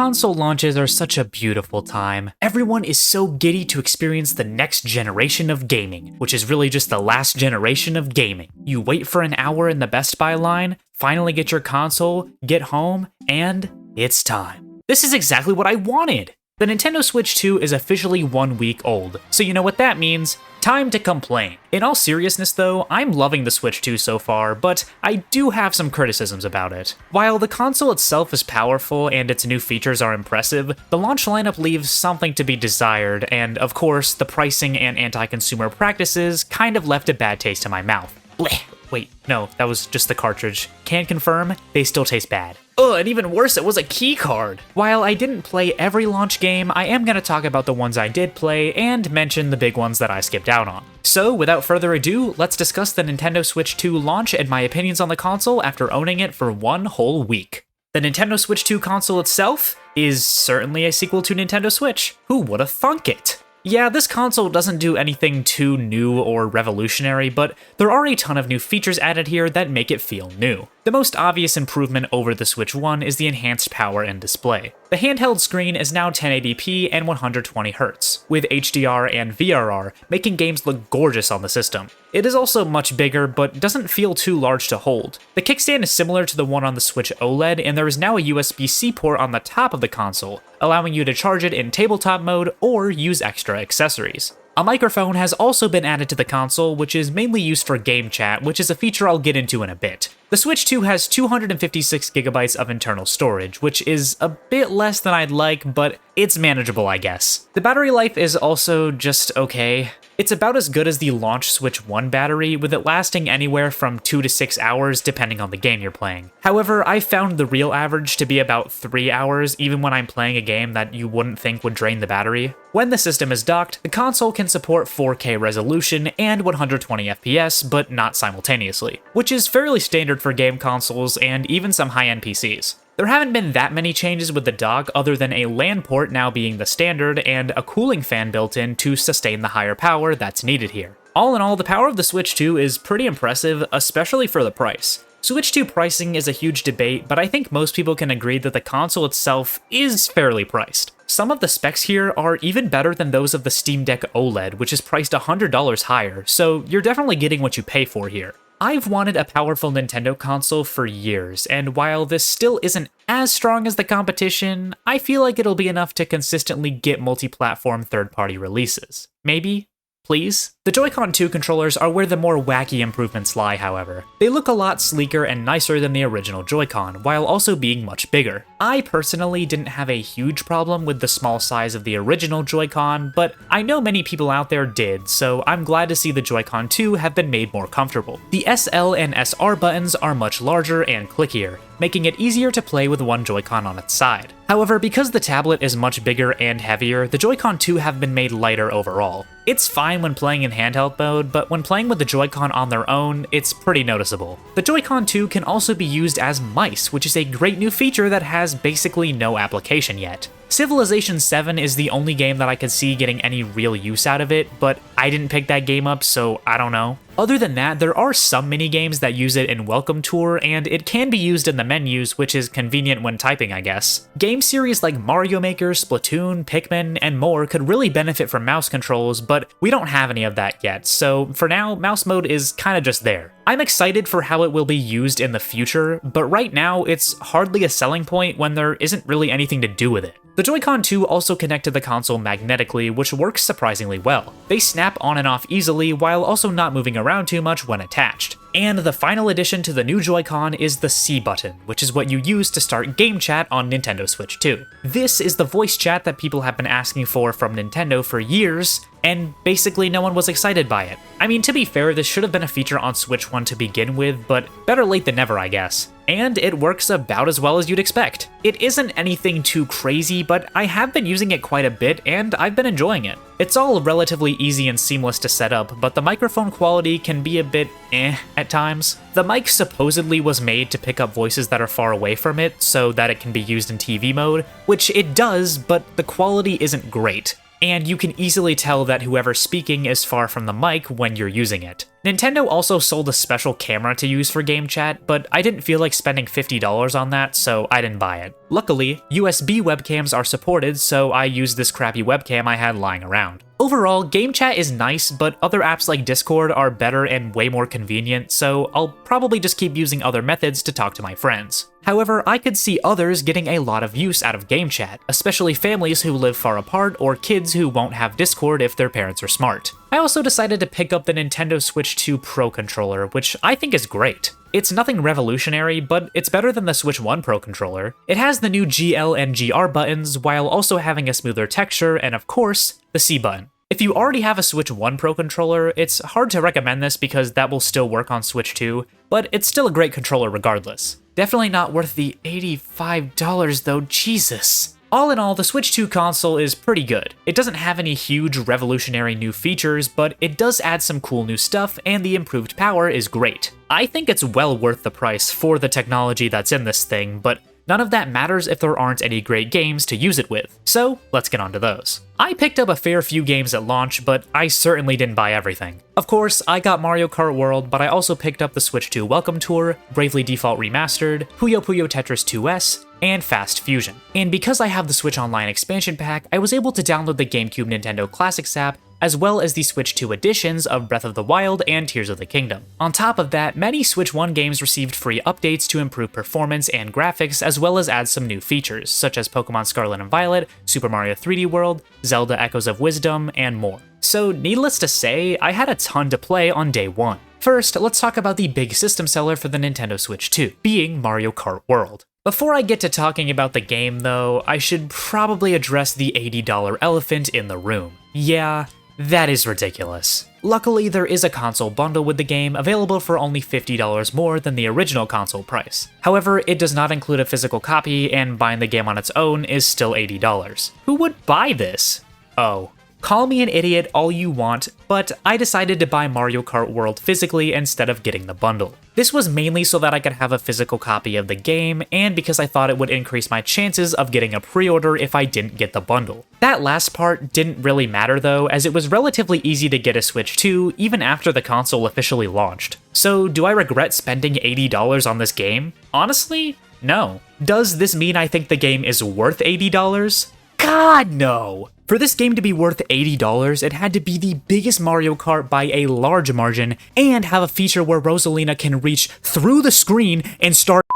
Console launches are such a beautiful time. Everyone is so giddy to experience the next generation of gaming, which is really just the last generation of gaming. You wait for an hour in the Best Buy line, finally get your console, get home, and it's time. This is exactly what I wanted! The Nintendo Switch 2 is officially 1 week old, so you know what that means. Time to complain. In all seriousness though, I'm loving the Switch 2 so far, but I do have some criticisms about it. While the console itself is powerful and its new features are impressive, the launch lineup leaves something to be desired, and of course, the pricing and anti-consumer practices kind of left a bad taste in my mouth. Blech. Wait, no, that was just the cartridge. Can confirm, they still taste bad. Ugh, and even worse, it was a key card. While I didn't play every launch game, I am going to talk about the ones I did play and mention the big ones that I skipped out on. So, without further ado, let's discuss the Nintendo Switch 2 launch and my opinions on the console after owning it for 1 whole week. The Nintendo Switch 2 console itself is certainly a sequel to Nintendo Switch. Who would have thunk it? Yeah, this console doesn't do anything too new or revolutionary, but there are a ton of new features added here that make it feel new. The most obvious improvement over the Switch 1 is the enhanced power and display. The handheld screen is now 1080p and 120Hz, with HDR and VRR, making games look gorgeous on the system. It is also much bigger, but doesn't feel too large to hold. The kickstand is similar to the one on the Switch OLED, and there is now a USB-C port on the top of the console, allowing you to charge it in tabletop mode or use extra accessories. A microphone has also been added to the console, which is mainly used for game chat, which is a feature I'll get into in a bit. The Switch 2 has 256GB of internal storage, which is a bit less than I'd like, but it's manageable, I guess. The battery life is also just okay. It's about as good as the launch Switch 1 battery, with it lasting anywhere from 2 to 6 hours depending on the game you're playing. However, I found the real average to be about 3 hours even when I'm playing a game that you wouldn't think would drain the battery. When the system is docked, the console can support 4K resolution and 120fps, but not simultaneously, which is fairly standard for game consoles and even some high-end PCs. There haven't been that many changes with the dock other than a LAN port now being the standard and a cooling fan built in to sustain the higher power that's needed here. All in all, the power of the Switch 2 is pretty impressive, especially for the price. Switch 2 pricing is a huge debate, but I think most people can agree that the console itself is fairly priced. Some of the specs here are even better than those of the Steam Deck OLED, which is priced $100 higher, so you're definitely getting what you pay for here. I've wanted a powerful Nintendo console for years, and while this still isn't as strong as the competition, I feel like it'll be enough to consistently get multi-platform third-party releases. Maybe? Please? The Joy-Con 2 controllers are where the more wacky improvements lie, however. They look a lot sleeker and nicer than the original Joy-Con, while also being much bigger. I personally didn't have a huge problem with the small size of the original Joy-Con, but I know many people out there did, so I'm glad to see the Joy-Con 2 have been made more comfortable. The SL and SR buttons are much larger and clickier, making it easier to play with one Joy-Con on its side. However, because the tablet is much bigger and heavier, the Joy-Con 2 have been made lighter overall. It's fine when playing in handheld mode, but when playing with the Joy-Con on their own, it's pretty noticeable. The Joy-Con 2 can also be used as mice, which is a great new feature that has basically no application yet. Civilization 7 is the only game that I could see getting any real use out of it, but I didn't pick that game up, so I don't know. Other than that, there are some minigames that use it in Welcome Tour, and it can be used in the menus, which is convenient when typing, I guess. Game series like Mario Maker, Splatoon, Pikmin, and more could really benefit from mouse controls, but we don't have any of that yet, so for now, mouse mode is kinda just there. I'm excited for how it will be used in the future, but right now, it's hardly a selling point when there isn't really anything to do with it. The Joy-Con 2 also connect to the console magnetically, which works surprisingly well. They snap on and off easily while also not moving around too much when attached. And the final addition to the new Joy-Con is the C button, which is what you use to start game chat on Nintendo Switch 2. This is the voice chat that people have been asking for from Nintendo for years, and basically no one was excited by it. I mean, to be fair, this should have been a feature on Switch 1 to begin with, but better late than never, I guess. And it works about as well as you'd expect. It isn't anything too crazy, but I have been using it quite a bit, and I've been enjoying it. It's all relatively easy and seamless to set up, but the microphone quality can be a bit at times. The mic supposedly was made to pick up voices that are far away from it, so that it can be used in TV mode, which it does, but the quality isn't great. and you can easily tell that whoever's speaking is far from the mic when you're using it. Nintendo also sold a special camera to use for game chat, but I didn't feel like spending $50 on that, so I didn't buy it. Luckily, USB webcams are supported, so I used this crappy webcam I had lying around. Overall, game chat is nice, but other apps like Discord are better and way more convenient, so I'll probably just keep using other methods to talk to my friends. However, I could see others getting a lot of use out of game chat, especially families who live far apart or kids who won't have Discord if their parents are smart. I also decided to pick up the Nintendo Switch 2 Pro controller, which I think is great. It's nothing revolutionary, but it's better than the Switch 1 Pro controller. It has the new GL and GR buttons, while also having a smoother texture and, of course, the C button. If you already have a Switch 1 Pro controller, it's hard to recommend this because that will still work on Switch 2, but it's still a great controller regardless. Definitely not worth the $85 though, Jesus. All in all, the Switch 2 console is pretty good. It doesn't have any huge revolutionary new features, but it does add some cool new stuff, and the improved power is great. I think it's well worth the price for the technology that's in this thing, but none of that matters if there aren't any great games to use it with. So let's get on to those. I picked up a fair few games at launch, but I certainly didn't buy everything. Of course, I got Mario Kart World, but I also picked up the Switch 2 Welcome Tour, Bravely Default Remastered, Puyo Puyo Tetris 2S, and Fast Fusion. And because I have the Switch Online expansion pack, I was able to download the GameCube Nintendo Classics app, as well as the Switch 2 editions of Breath of the Wild and Tears of the Kingdom. On top of that, many Switch 1 games received free updates to improve performance and graphics, as well as add some new features, such as Pokémon Scarlet and Violet, Super Mario 3D World, Zelda Echoes of Wisdom, and more. So needless to say, I had a ton to play on day one. First, let's talk about the big system seller for the Nintendo Switch 2, being Mario Kart World. Before I get to talking about the game though, I should probably address the $80 elephant in the room. Yeah, that is ridiculous. Luckily, there is a console bundle with the game available for only $50 more than the original console price. However, it does not include a physical copy, and buying the game on its own is still $80. Who would buy this? Oh. Call me an idiot all you want, but I decided to buy Mario Kart World physically instead of getting the bundle. This was mainly so that I could have a physical copy of the game, and because I thought it would increase my chances of getting a pre-order if I didn't get the bundle. That last part didn't really matter though, as it was relatively easy to get a Switch 2 even after the console officially launched. So do I regret spending $80 on this game? Honestly, no. Does this mean I think the game is worth $80? God, no! For this game to be worth $80, it had to be the biggest Mario Kart by a large margin, and have a feature where Rosalina can reach through the screen and start.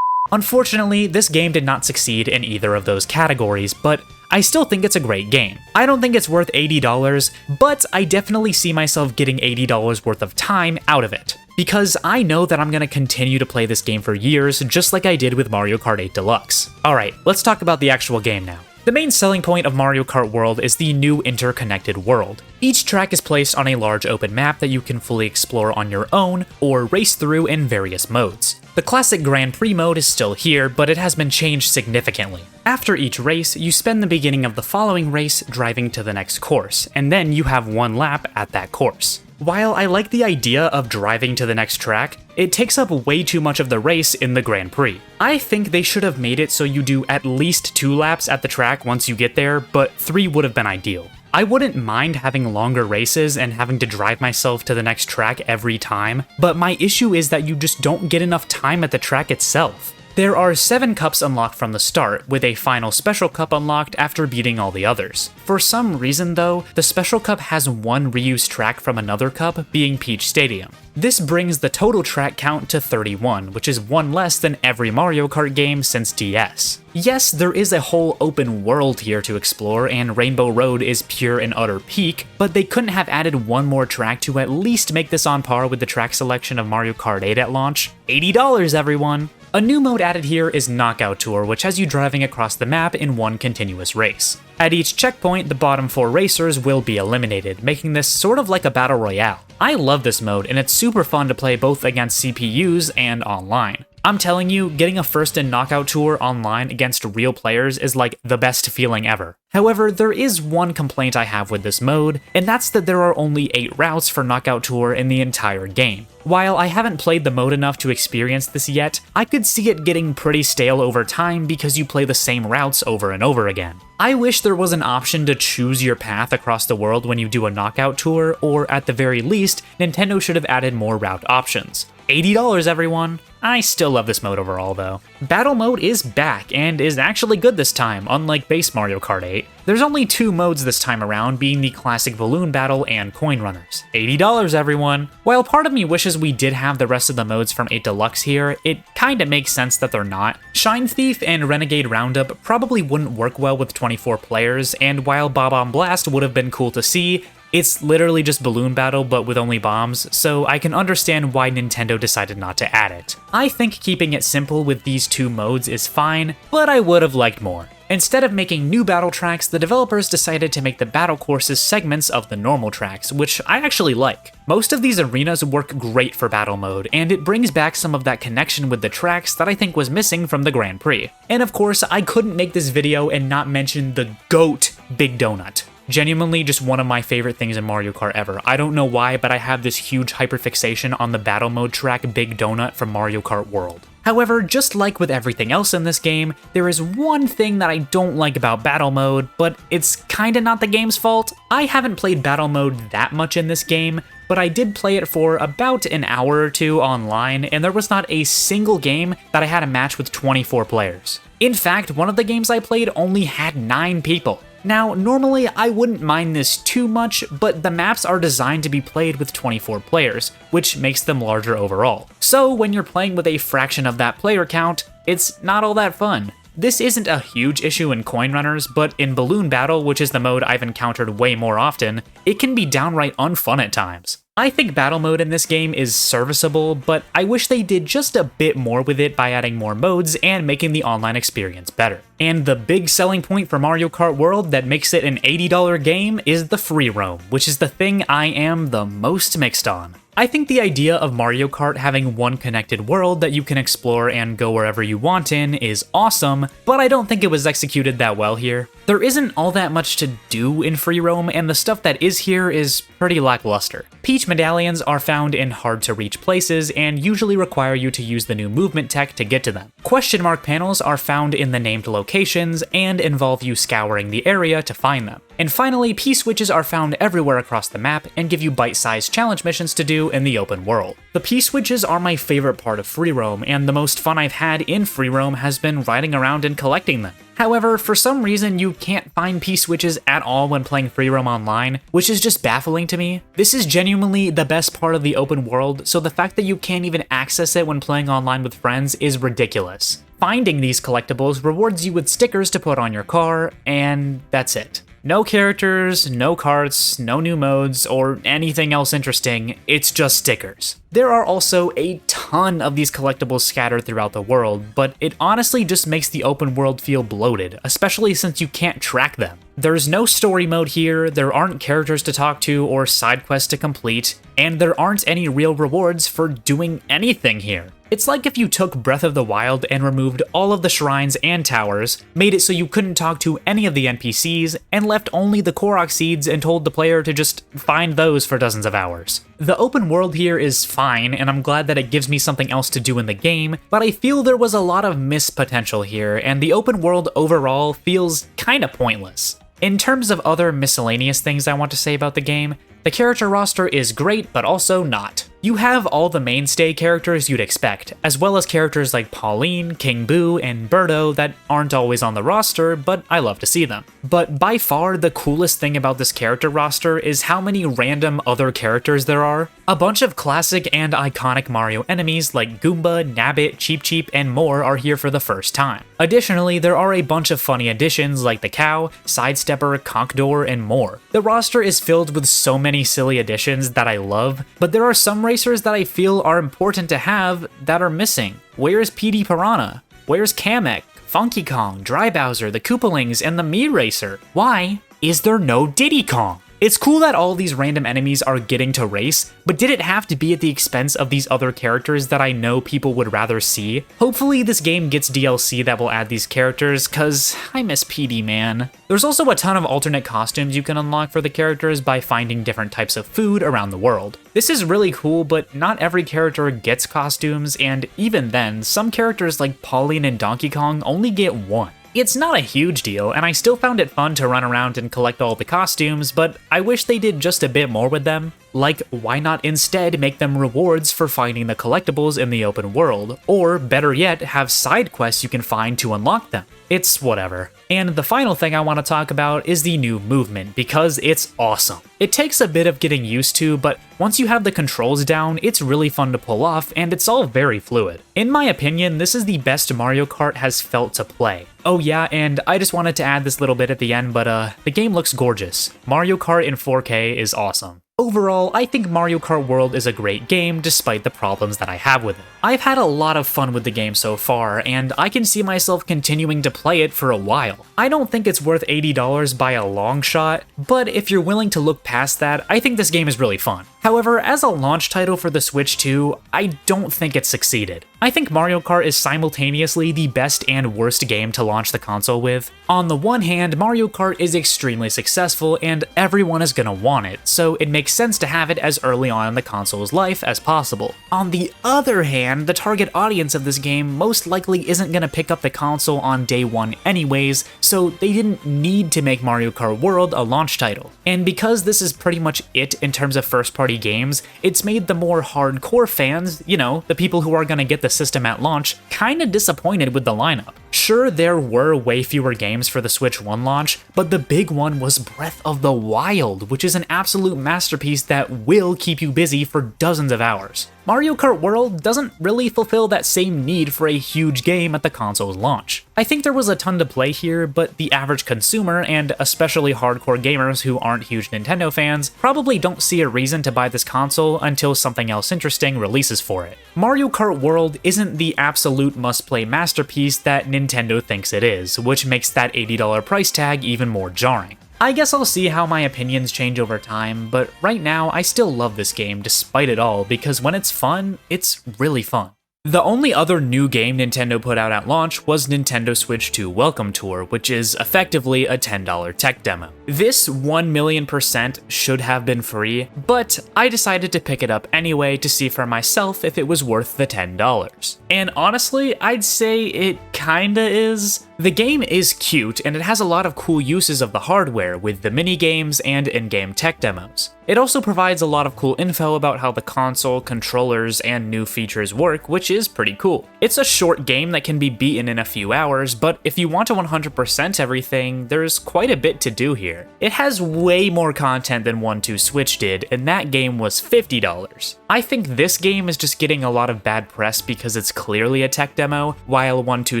Unfortunately, this game did not succeed in either of those categories, but I still think it's a great game. I don't think it's worth $80, but I definitely see myself getting $80 worth of time out of it. Because I know that I'm going to continue to play this game for years, just like I did with Mario Kart 8 Deluxe. Alright, let's talk about the actual game now. The main selling point of Mario Kart World is the new interconnected world. Each track is placed on a large open map that you can fully explore on your own, or race through in various modes. The classic Grand Prix mode is still here, but it has been changed significantly. After each race, you spend the beginning of the following race driving to the next course, and then you have one lap at that course. While I like the idea of driving to the next track, it takes up way too much of the race in the Grand Prix. I think they should have made it so you do at least 2 laps at the track once you get there, but 3 would have been ideal. I wouldn't mind having longer races and having to drive myself to the next track every time, but my issue is that you just don't get enough time at the track itself. There are 7 cups unlocked from the start, with a final special cup unlocked after beating all the others. For some reason though, the special cup has one reused track from another cup, being Peach Stadium. This brings the total track count to 31, which is one less than every Mario Kart game since DS. Yes, there is a whole open world here to explore, and Rainbow Road is pure and utter peak, but they couldn't have added one more track to at least make this on par with the track selection of Mario Kart 8 at launch. $80, everyone! A new mode added here is Knockout Tour, which has you driving across the map in one continuous race. At each checkpoint, the bottom 4 racers will be eliminated, making this sort of like a battle royale. I love this mode, and it's super fun to play both against CPUs and online. I'm telling you, getting a first in Knockout Tour online against real players is like the best feeling ever. However, there is one complaint I have with this mode, and that's that there are only 8 routes for Knockout Tour in the entire game. While I haven't played the mode enough to experience this yet, I could see it getting pretty stale over time because you play the same routes over and over again. I wish there was an option to choose your path across the world when you do a Knockout Tour, or at the very least, Nintendo should have added more route options. $80, everyone! I still love this mode overall, though. Battle mode is back, and is actually good this time, unlike base Mario Kart 8. There's only 2 modes this time around, being the classic balloon battle and coin runners. $80, everyone! While part of me wishes we did have the rest of the modes from 8 Deluxe here, it kinda makes sense that they're not. Shine Thief and Renegade Roundup probably wouldn't work well with 24 players, and while Bob-omb Blast would have been cool to see, it's literally just balloon battle but with only bombs, so I can understand why Nintendo decided not to add it. I think keeping it simple with these 2 modes is fine, but I would have liked more. Instead of making new battle tracks, the developers decided to make the battle courses segments of the normal tracks, which I actually like. Most of these arenas work great for battle mode, and it brings back some of that connection with the tracks that I think was missing from the Grand Prix. And of course, I couldn't make this video and not mention the GOAT Big Donut. Genuinely just one of my favorite things in Mario Kart ever. I don't know why, but I have this huge hyperfixation on the battle mode track Big Donut from Mario Kart World. However, just like with everything else in this game, there is one thing that I don't like about battle mode, but it's kinda not the game's fault. I haven't played battle mode that much in this game, but I did play it for about an hour or 2 online, and there was not a single game that I had a match with 24 players. In fact, one of the games I played only had 9 people. Now, normally I wouldn't mind this too much, but the maps are designed to be played with 24 players, which makes them larger overall. So when you're playing with a fraction of that player count, it's not all that fun. This isn't a huge issue in coin runners, but in Balloon Battle, which is the mode I've encountered way more often, it can be downright unfun at times. I think battle mode in this game is serviceable, but I wish they did just a bit more with it by adding more modes and making the online experience better. And the big selling point for Mario Kart World that makes it an $80 game is the free roam, which is the thing I am the most mixed on. I think the idea of Mario Kart having one connected world that you can explore and go wherever you want in is awesome, but I don't think it was executed that well here. There isn't all that much to do in free roam, and the stuff that is here is pretty lackluster. Peach medallions are found in hard-to-reach places and usually require you to use the new movement tech to get to them. Question mark panels are found in the named locations and involve you scouring the area to find them. And finally, P-switches are found everywhere across the map and give you bite-sized challenge missions to do in the open world. The P-switches are my favorite part of free roam, and the most fun I've had in free roam has been riding around and collecting them. However, for some reason you can't find P-switches at all when playing free roam online, which is just baffling to me. This is genuinely the best part of the open world, so the fact that you can't even access it when playing online with friends is ridiculous. Finding these collectibles rewards you with stickers to put on your car, and that's it. No characters, no carts, no new modes, or anything else interesting, it's just stickers. There are also a ton of these collectibles scattered throughout the world, but it honestly just makes the open world feel bloated, especially since you can't track them. There's no story mode here, there aren't characters to talk to or side quests to complete, and there aren't any real rewards for doing anything here. It's like if you took Breath of the Wild and removed all of the shrines and towers, made it so you couldn't talk to any of the NPCs, and left only the Korok seeds and told the player to just find those for dozens of hours. The open world here is fine, and I'm glad that it gives me something else to do in the game, but I feel there was a lot of missed potential here, and the open world overall feels kinda pointless. In terms of other miscellaneous things I want to say about the game, the character roster is great, but also not. You have all the mainstay characters you'd expect, as well as characters like Pauline, King Boo, and Birdo that aren't always on the roster, but I love to see them. But by far, the coolest thing about this character roster is how many random other characters there are. A bunch of classic and iconic Mario enemies like Goomba, Nabbit, Cheep, and more are here for the first time. Additionally, there are a bunch of funny additions like the Cow, Sidestepper, Conkedore, and more. The roster is filled with so many silly additions that I love, but there are some racers that I feel are important to have that are missing. Where's PD Piranha? Where's Kamek, Funky Kong, Dry Bowser, the Koopalings, and the Mii Racer? Why is there no Diddy Kong? It's cool that all these random enemies are getting to race, but did it have to be at the expense of these other characters that I know people would rather see? Hopefully this game gets DLC that will add these characters, cause I miss PD, man. There's also a ton of alternate costumes you can unlock for the characters by finding different types of food around the world. This is really cool, but not every character gets costumes, and even then, some characters like Pauline and Donkey Kong only get one. It's not a huge deal, and I still found it fun to run around and collect all the costumes, but I wish they did just a bit more with them. Like, why not instead make them rewards for finding the collectibles in the open world, or better yet, have side quests you can find to unlock them? It's whatever. And the final thing I want to talk about is the new movement, because it's awesome. It takes a bit of getting used to, but once you have the controls down, it's really fun to pull off, and it's all very fluid. In my opinion, this is the best Mario Kart has felt to play. Oh yeah, and I just wanted to add this little bit at the end, but the game looks gorgeous. Mario Kart in 4K is awesome. Overall, I think Mario Kart World is a great game despite the problems that I have with it. I've had a lot of fun with the game so far, and I can see myself continuing to play it for a while. I don't think it's worth $80 by a long shot, but if you're willing to look past that, I think this game is really fun. However, as a launch title for the Switch 2, I don't think it succeeded. I think Mario Kart is simultaneously the best and worst game to launch the console with. On the one hand, Mario Kart is extremely successful and everyone is gonna want it, so it makes sense to have it as early on in the console's life as possible. On the other hand, the target audience of this game most likely isn't gonna pick up the console on day one anyways, so they didn't need to make Mario Kart World a launch title. And because this is pretty much it in terms of first-party games, it's made the more hardcore fans, you know, the people who are gonna get the system at launch, kinda disappointed with the lineup. Sure, there were way fewer games for the Switch 1 launch, but the big one was Breath of the Wild, which is an absolute masterpiece that will keep you busy for dozens of hours. Mario Kart World doesn't really fulfill that same need for a huge game at the console's launch. I think there was a ton to play here, but the average consumer, and especially hardcore gamers who aren't huge Nintendo fans, probably don't see a reason to buy this console until something else interesting releases for it. Mario Kart World isn't the absolute must-play masterpiece that Nintendo thinks it is, which makes that $80 price tag even more jarring. I guess I'll see how my opinions change over time, but right now I still love this game despite it all because when it's fun, it's really fun. The only other new game Nintendo put out at launch was Nintendo Switch 2 Welcome Tour, which is effectively a $10 tech demo. This 1,000,000% should have been free, but I decided to pick it up anyway to see for myself if it was worth the $10. And honestly, I'd say it kinda is. The game is cute, and it has a lot of cool uses of the hardware with the minigames and in-game tech demos. It also provides a lot of cool info about how the console, controllers, and new features work, which is pretty cool. It's a short game that can be beaten in a few hours, but if you want to 100% everything, there's quite a bit to do here. It has way more content than 1-2 Switch did, and that game was $50. I think this game is just getting a lot of bad press because it's clearly a tech demo, while 1-2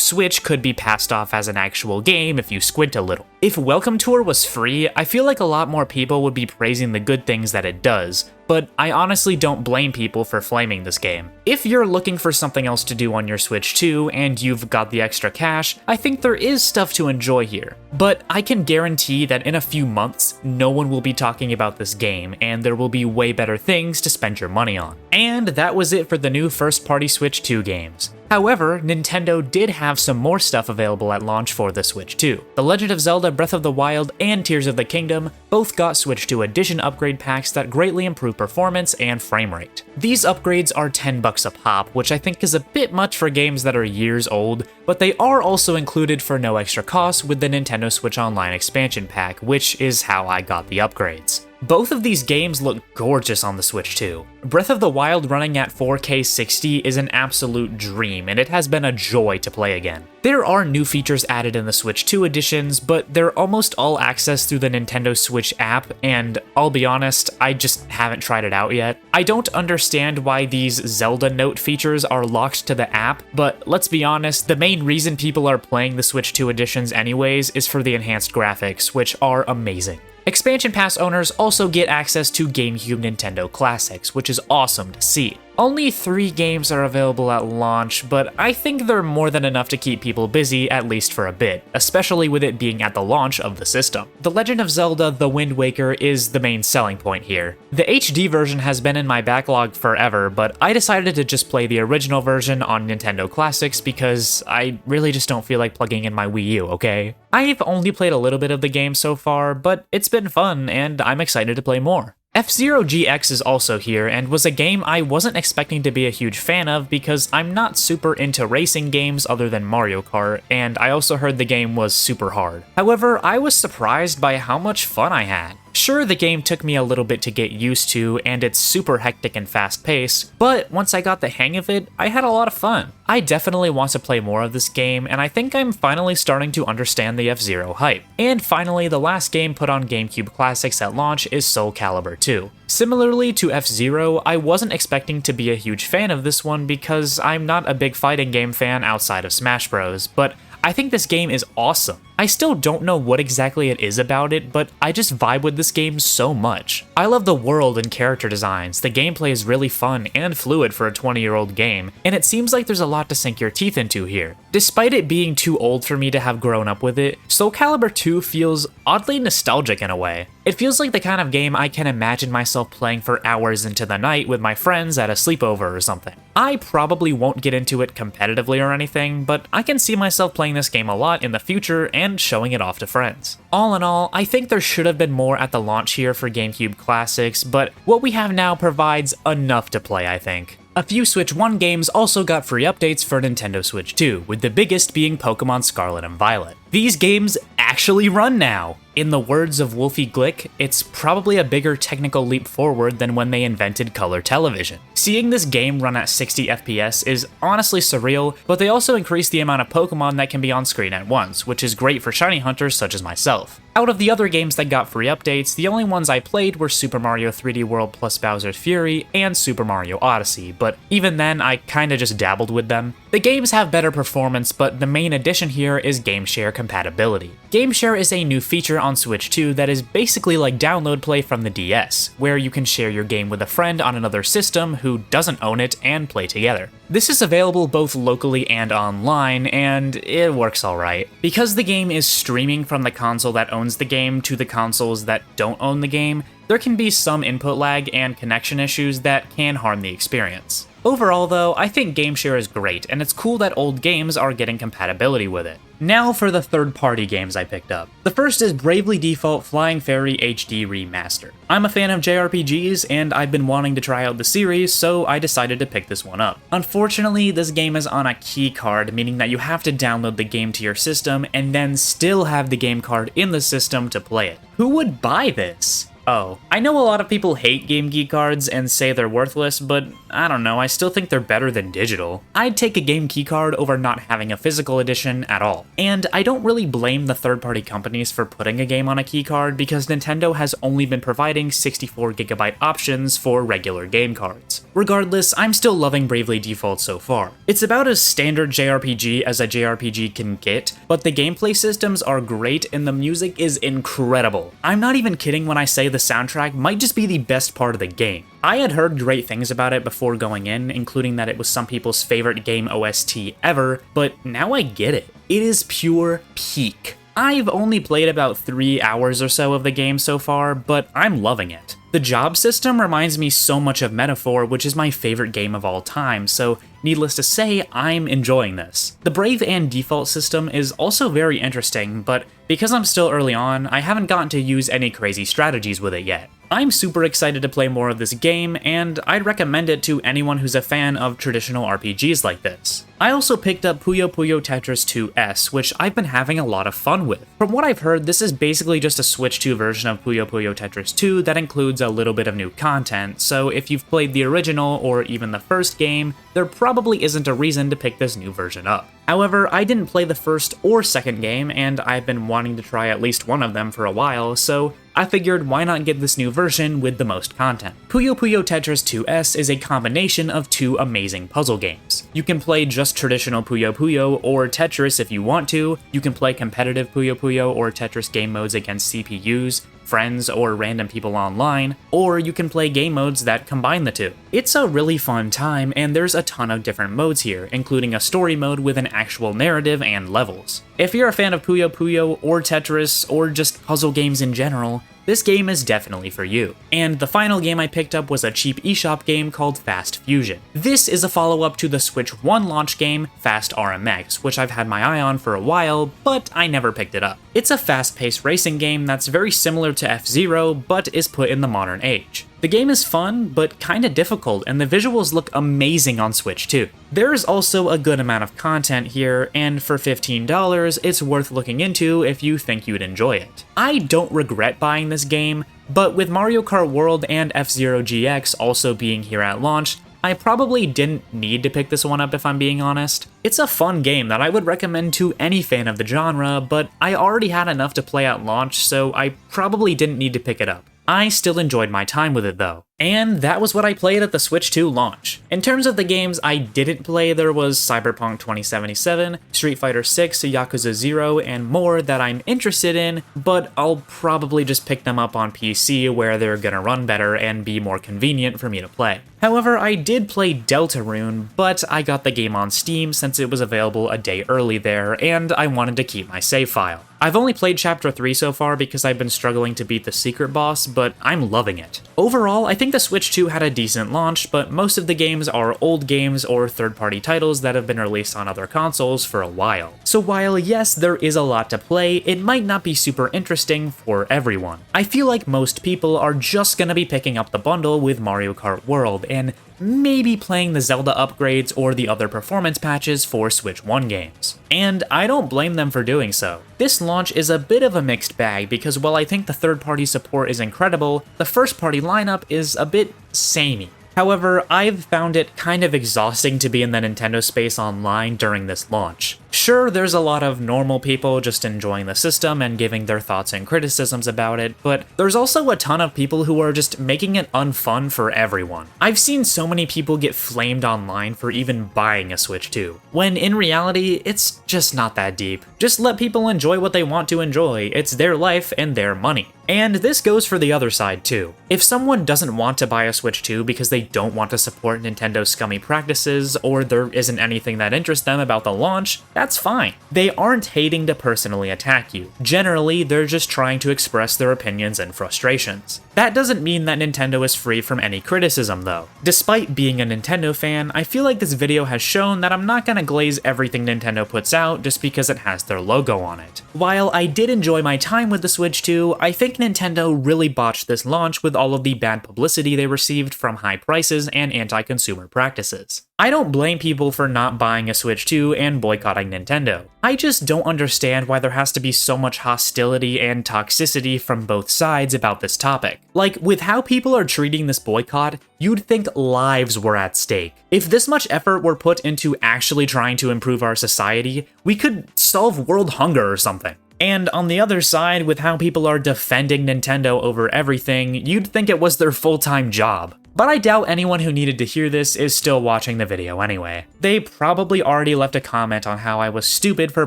Switch could be passed off as an actual game if you squint a little. If Welcome Tour was free, I feel like a lot more people would be praising the good things that it does, but I honestly don't blame people for flaming this game. If you're looking for something else to do on your Switch 2 and you've got the extra cash, I think there is stuff to enjoy here. But I can guarantee that in a few months, no one will be talking about this game, and there will be way better things to spend your money on. And that was it for the new first-party Switch 2 games. However, Nintendo did have some more stuff available at launch for the Switch 2. The Legend of Zelda Breath of the Wild and Tears of the Kingdom both got Switch 2 Edition upgrade packs that greatly improve performance and frame rate. These upgrades are $10 a pop, which I think is a bit much for games that are years old, but they are also included for no extra cost with the Nintendo Switch Online expansion pack, which is how I got the upgrades. Both of these games look gorgeous on the Switch 2. Breath of the Wild running at 4K 60 is an absolute dream, and it has been a joy to play again. There are new features added in the Switch 2 editions, but they're almost all accessed through the Nintendo Switch app, and I'll be honest, I just haven't tried it out yet. I don't understand why these Zelda Note features are locked to the app, but let's be honest, the main reason people are playing the Switch 2 editions anyways is for the enhanced graphics, which are amazing. Expansion Pass owners also get access to GameCube Nintendo Classics, which is awesome to see. Only 3 games are available at launch, but I think they're more than enough to keep people busy at least for a bit, especially with it being at the launch of the system. The Legend of Zelda: The Wind Waker is the main selling point here. The HD version has been in my backlog forever, but I decided to just play the original version on Nintendo Classics because I really just don't feel like plugging in my Wii U, okay? I've only played a little bit of the game so far, but it's been fun and I'm excited to play more. F-Zero GX is also here, and was a game I wasn't expecting to be a huge fan of because I'm not super into racing games other than Mario Kart, and I also heard the game was super hard. However, I was surprised by how much fun I had. Sure, the game took me a little bit to get used to, and it's super hectic and fast-paced, but once I got the hang of it, I had a lot of fun. I definitely want to play more of this game, and I think I'm finally starting to understand the F-Zero hype. And finally, the last game put on GameCube Classics at launch is Soul Calibur 2. Similarly to F-Zero, I wasn't expecting to be a huge fan of this one because I'm not a big fighting game fan outside of Smash Bros, but I think this game is awesome. I still don't know what exactly it is about it, but I just vibe with this game so much. I love the world and character designs, the gameplay is really fun and fluid for a 20-year-old game, and it seems like there's a lot to sink your teeth into here. Despite it being too old for me to have grown up with it, Soul Calibur 2 feels oddly nostalgic in a way. It feels like the kind of game I can imagine myself playing for hours into the night with my friends at a sleepover or something. I probably won't get into it competitively or anything, but I can see myself playing this game a lot in the future and showing it off to friends. All in all, I think there should have been more at the launch here for GameCube Classics, but what we have now provides enough to play, I think. A few Switch 1 games also got free updates for Nintendo Switch 2, with the biggest being Pokémon Scarlet and Violet. These games actually run now! In the words of Wolfie Glick, it's probably a bigger technical leap forward than when they invented color television. Seeing this game run at 60 FPS is honestly surreal, but they also increased the amount of Pokémon that can be on screen at once, which is great for shiny hunters such as myself. Out of the other games that got free updates, the only ones I played were Super Mario 3D World plus Bowser's Fury and Super Mario Odyssey, but even then I kinda just dabbled with them. The games have better performance, but the main addition here is GameShare compatibility. GameShare is a new feature on Switch 2 that is basically like download play from the DS, where you can share your game with a friend on another system who doesn't own it and play together. This is available both locally and online, and it works alright. Because the game is streaming from the console that owns the game to the consoles that don't own the game, there can be some input lag and connection issues that can harm the experience. Overall though, I think GameShare is great, and it's cool that old games are getting compatibility with it. Now for the third-party games I picked up. The first is Bravely Default Flying Fairy HD Remaster. I'm a fan of JRPGs, and I've been wanting to try out the series, so I decided to pick this one up. Unfortunately, this game is on a key card, meaning that you have to download the game to your system and then still have the game card in the system to play it. Who would buy this? Oh, I know a lot of people hate Game Geek cards and say they're worthless, but I don't know, I still think they're better than digital. I'd take a Game Key card over not having a physical edition at all. And I don't really blame the third-party companies for putting a game on a key card because Nintendo has only been providing 64GB options for regular game cards. Regardless, I'm still loving Bravely Default so far. It's about as standard JRPG as a JRPG can get, but the gameplay systems are great and the music is incredible. I'm not even kidding when I say the soundtrack might just be the best part of the game. I had heard great things about it before going in, including that it was some people's favorite game OST ever, but now I get it. It is pure peak. I've only played about 3 hours or so of the game so far, but I'm loving it. The job system reminds me so much of Metaphor, which is my favorite game of all time, so needless to say, I'm enjoying this. The Brave and Default system is also very interesting, but because I'm still early on, I haven't gotten to use any crazy strategies with it yet. I'm super excited to play more of this game, and I'd recommend it to anyone who's a fan of traditional RPGs like this. I also picked up Puyo Puyo Tetris 2S, which I've been having a lot of fun with. From what I've heard, this is basically just a Switch 2 version of Puyo Puyo Tetris 2 that includes a little bit of new content, so if you've played the original or even the first game, there probably isn't a reason to pick this new version up. However, I didn't play the first or second game, and I've been wanting to try at least one of them for a while, so I figured why not get this new version with the most content. Puyo Puyo Tetris 2S is a combination of 2 amazing puzzle games. You can play just traditional Puyo Puyo or Tetris if you want to, you can play competitive Puyo Puyo or Tetris game modes against CPUs, friends or random people online, or you can play game modes that combine the two. It's a really fun time, and there's a ton of different modes here, including a story mode with an actual narrative and levels. If you're a fan of Puyo Puyo or Tetris or just puzzle games in general, this game is definitely for you. And the final game I picked up was a cheap eShop game called Fast Fusion. This is a follow-up to the Switch 1 launch game, Fast RMX, which I've had my eye on for a while, but I never picked it up. It's a fast-paced racing game that's very similar to F-Zero, but is put in the modern age. The game is fun, but kinda difficult, and the visuals look amazing on Switch 2. There is also a good amount of content here, and for $15, it's worth looking into if you think you'd enjoy it. I don't regret buying this game, but with Mario Kart World and F-Zero GX also being here at launch, I probably didn't need to pick this one up if I'm being honest. It's a fun game that I would recommend to any fan of the genre, but I already had enough to play at launch, so I probably didn't need to pick it up. I still enjoyed my time with it though. And that was what I played at the Switch 2 launch. In terms of the games I didn't play, there was Cyberpunk 2077, Street Fighter 6, Yakuza 0, and more that I'm interested in, but I'll probably just pick them up on PC where they're gonna run better and be more convenient for me to play. However, I did play Deltarune, but I got the game on Steam since it was available a day early there, and I wanted to keep my save file. I've only played Chapter 3 so far because I've been struggling to beat the secret boss, but I'm loving it. Overall, I think the Switch 2 had a decent launch, but most of the games are old games or third-party titles that have been released on other consoles for a while. So while yes, there is a lot to play, it might not be super interesting for everyone. I feel like most people are just gonna be picking up the bundle with Mario Kart World, and maybe playing the Zelda upgrades or the other performance patches for Switch 1 games. And I don't blame them for doing so. This launch is a bit of a mixed bag because while I think the third-party support is incredible, the first-party lineup is a bit samey. However, I've found it kind of exhausting to be in the Nintendo space online during this launch. Sure, there's a lot of normal people just enjoying the system and giving their thoughts and criticisms about it, but there's also a ton of people who are just making it unfun for everyone. I've seen so many people get flamed online for even buying a Switch 2, when in reality, it's just not that deep. Just let people enjoy what they want to enjoy, it's their life and their money. And this goes for the other side too. If someone doesn't want to buy a Switch 2 because they don't want to support Nintendo's scummy practices, or there isn't anything that interests them about the launch, that's fine. They aren't hating to personally attack you. Generally, they're just trying to express their opinions and frustrations. That doesn't mean that Nintendo is free from any criticism though. Despite being a Nintendo fan, I feel like this video has shown that I'm not gonna glaze everything Nintendo puts out just because it has their logo on it. While I did enjoy my time with the Switch 2, I think Nintendo really botched this launch with all of the bad publicity they received from high prices and anti-consumer practices. I don't blame people for not buying a Switch 2 and boycotting Nintendo. I just don't understand why there has to be so much hostility and toxicity from both sides about this topic. Like, with how people are treating this boycott, you'd think lives were at stake. If this much effort were put into actually trying to improve our society, we could solve world hunger or something. And on the other side, with how people are defending Nintendo over everything, you'd think it was their full-time job. But I doubt anyone who needed to hear this is still watching the video anyway. They probably already left a comment on how I was stupid for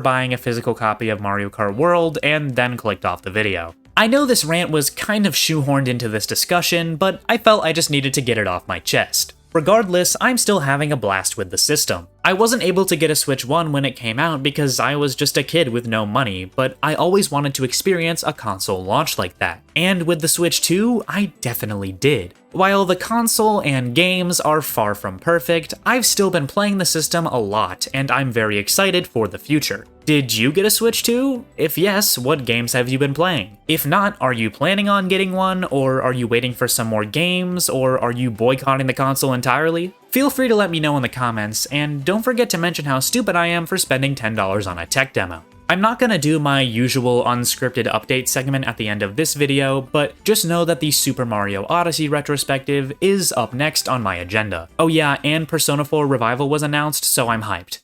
buying a physical copy of Mario Kart World and then clicked off the video. I know this rant was kind of shoehorned into this discussion, but I felt I just needed to get it off my chest. Regardless, I'm still having a blast with the system. I wasn't able to get a Switch 1 when it came out because I was just a kid with no money, but I always wanted to experience a console launch like that. And with the Switch 2, I definitely did. While the console and games are far from perfect, I've still been playing the system a lot, and I'm very excited for the future. Did you get a Switch 2? If yes, what games have you been playing? If not, are you planning on getting one, or are you waiting for some more games, or are you boycotting the console entirely? Feel free to let me know in the comments, and don't forget to mention how stupid I am for spending $10 on a tech demo. I'm not gonna do my usual unscripted update segment at the end of this video, but just know that the Super Mario Odyssey retrospective is up next on my agenda. Oh yeah, and Persona 4 Revival was announced, so I'm hyped.